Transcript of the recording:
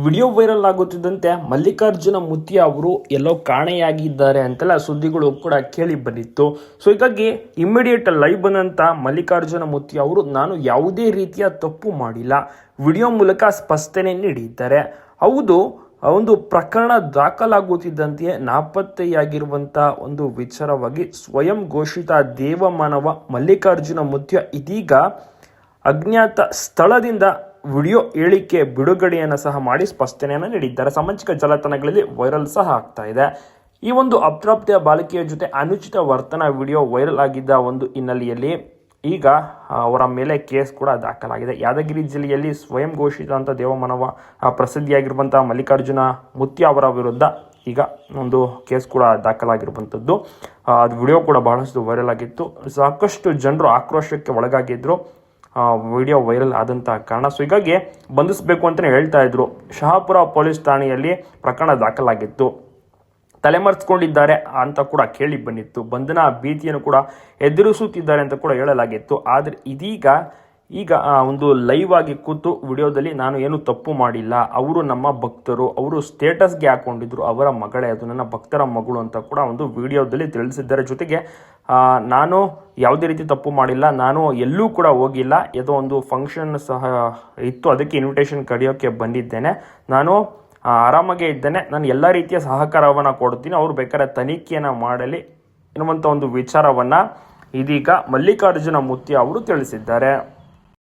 Video viral ಆಗುತ್ತಿದ್ದಂತೆ Mallikarjuna ಮುತ್ಯ ಅವರು ಎಲ್ಲೋ ಕಾಣೆಯಾಗಿದ್ದಾರೆ ಅಂತೆಲ್ಲ ಸುದ್ದಿಗಳು ಕೂಡ ಕೇಳಿ ಬಂದಿತ್ತು. ಸೊ ಹೀಗಾಗಿ ಇಮಿಡಿಯೇಟ್ ಲೈವ್ ಬಂದಂತ ಮಲ್ಲಿಕಾರ್ಜುನ ಮುತ್ಯ ಅವರು ನಾನು ಯಾವುದೇ ರೀತಿಯ ತಪ್ಪು ಮಾಡಿಲ್ಲ, ವಿಡಿಯೋ ಮೂಲಕ ಸ್ಪಷ್ಟನೆ ನೀಡಿದ್ದಾರೆ. ಹೌದು, ಒಂದು ಪ್ರಕರಣ ದಾಖಲಾಗುತ್ತಿದ್ದಂತೆಯೇ ನಾಪತ್ತೆಯಾಗಿರುವಂಥ ಒಂದು ವಿಚಾರವಾಗಿ ಸ್ವಯಂ ಘೋಷಿತ ದೇವಮಾನವ ಮಲ್ಲಿಕಾರ್ಜುನ ಮುತ್ಯ ಇದೀಗ ಅಜ್ಞಾತ ಸ್ಥಳದಿಂದ ವಿಡಿಯೋ ಹೇಳಿಕೆ ಬಿಡುಗಡೆಯನ್ನು ಸಹ ಮಾಡಿ ಸ್ಪಷ್ಟನೆಯನ್ನು ನೀಡಿದ್ದಾರೆ. ಸಾಮಾಜಿಕ ಜಾಲತಾಣಗಳಲ್ಲಿ ವೈರಲ್ ಸಹ ಆಗ್ತಾ ಇದೆ. ಈ ಒಂದು ಅಪ್ರಾಪ್ತ ಬಾಲಕಿಯ ಜೊತೆ ಅನುಚಿತ ವರ್ತನ ವಿಡಿಯೋ ವೈರಲ್ ಆಗಿದ್ದ ಒಂದು ಹಿನ್ನೆಲೆಯಲ್ಲಿ ಈಗ ಅವರ ಮೇಲೆ ಕೇಸ್ ಕೂಡ ದಾಖಲಾಗಿದೆ. ಯಾದಗಿರಿ ಜಿಲ್ಲೆಯಲ್ಲಿ ಸ್ವಯಂ ಘೋಷಿತ ಅಂತ ದೇವಮಾನವ ಪ್ರಸಿದ್ಧಿಯಾಗಿರುವಂತಹ ಮಲ್ಲಿಕಾರ್ಜುನ ಮುತ್ಯ ಅವರ ವಿರುದ್ಧ ಈಗ ಒಂದು ಕೇಸ್ ಕೂಡ ದಾಖಲಾಗಿರುವಂಥದ್ದು. ಅದು ವಿಡಿಯೋ ಕೂಡ ಬಹಳಷ್ಟು ವೈರಲ್ ಆಗಿತ್ತು. ಸಾಕಷ್ಟು ಜನರು ಆಕ್ರೋಶಕ್ಕೆ ಒಳಗಾಗಿದ್ರು ವಿಡಿಯೋ ವೈರಲ್ ಆದಂಥ ಕಾರಣ. ಸೊ ಹೀಗಾಗಿ ಬಂಧಿಸಬೇಕು ಅಂತಲೇ ಹೇಳ್ತಾ ಇದ್ರು. ಶಹಾಪುರ ಪೊಲೀಸ್ ಠಾಣೆಯಲ್ಲಿ ಪ್ರಕರಣ ದಾಖಲಾಗಿತ್ತು. ತಲೆಮರೆಸ್ಕೊಂಡಿದ್ದಾರೆ ಅಂತ ಕೂಡ ಕೇಳಿ ಬಂದಿತ್ತು. ಬಂಧನ ಭೀತಿಯನ್ನು ಕೂಡ ಎದುರಿಸುತ್ತಿದ್ದಾರೆ ಅಂತ ಕೂಡ ಹೇಳಲಾಗಿತ್ತು. ಆದರೆ ಈಗ ಒಂದು ಲೈವ್ ಆಗಿ ಕೂತು ವಿಡಿಯೋದಲ್ಲಿ ನಾನು ಏನು ತಪ್ಪು ಮಾಡಿಲ್ಲ, ಅವರು ನಮ್ಮ ಭಕ್ತರು, ಅವರು ಸ್ಟೇಟಸ್ಗೆ ಹಾಕೊಂಡಿದ್ರು ಅವರ ಮಗಳೇ, ಅದು ನನ್ನ ಭಕ್ತರ ಮಗಳು ಅಂತ ಕೂಡ ಒಂದು ವಿಡಿಯೋದಲ್ಲಿ ತಿಳಿಸಿದ್ದಾರೆ. ಜೊತೆಗೆ ನಾನು ಯಾವುದೇ ರೀತಿ ತಪ್ಪು ಮಾಡಿಲ್ಲ, ನಾನು ಎಲ್ಲೂ ಕೂಡ ಹೋಗಿಲ್ಲ, ಯಾವುದೋ ಒಂದು ಫಂಕ್ಷನ್ ಸಹ ಇತ್ತು, ಅದಕ್ಕೆ ಇನ್ವಿಟೇಷನ್ ಕರೆಯೋಕ್ಕೆ ಬಂದಿದ್ದೇನೆ, ನಾನು ಆರಾಮಾಗೇ ಇದ್ದೇನೆ, ನಾನು ಎಲ್ಲ ರೀತಿಯ ಸಹಕಾರವನ್ನು ಕೊಡ್ತೀನಿ, ಅವರು ಬೇಕಾದ್ರೆ ತನಿಖೆಯನ್ನು ಮಾಡಲಿ ಎನ್ನುವಂಥ ಒಂದು ವಿಚಾರವನ್ನು ಇದೀಗ ಮಲ್ಲಿಕಾರ್ಜುನ ಮುತ್ಯ ಅವರು ತಿಳಿಸಿದ್ದಾರೆ.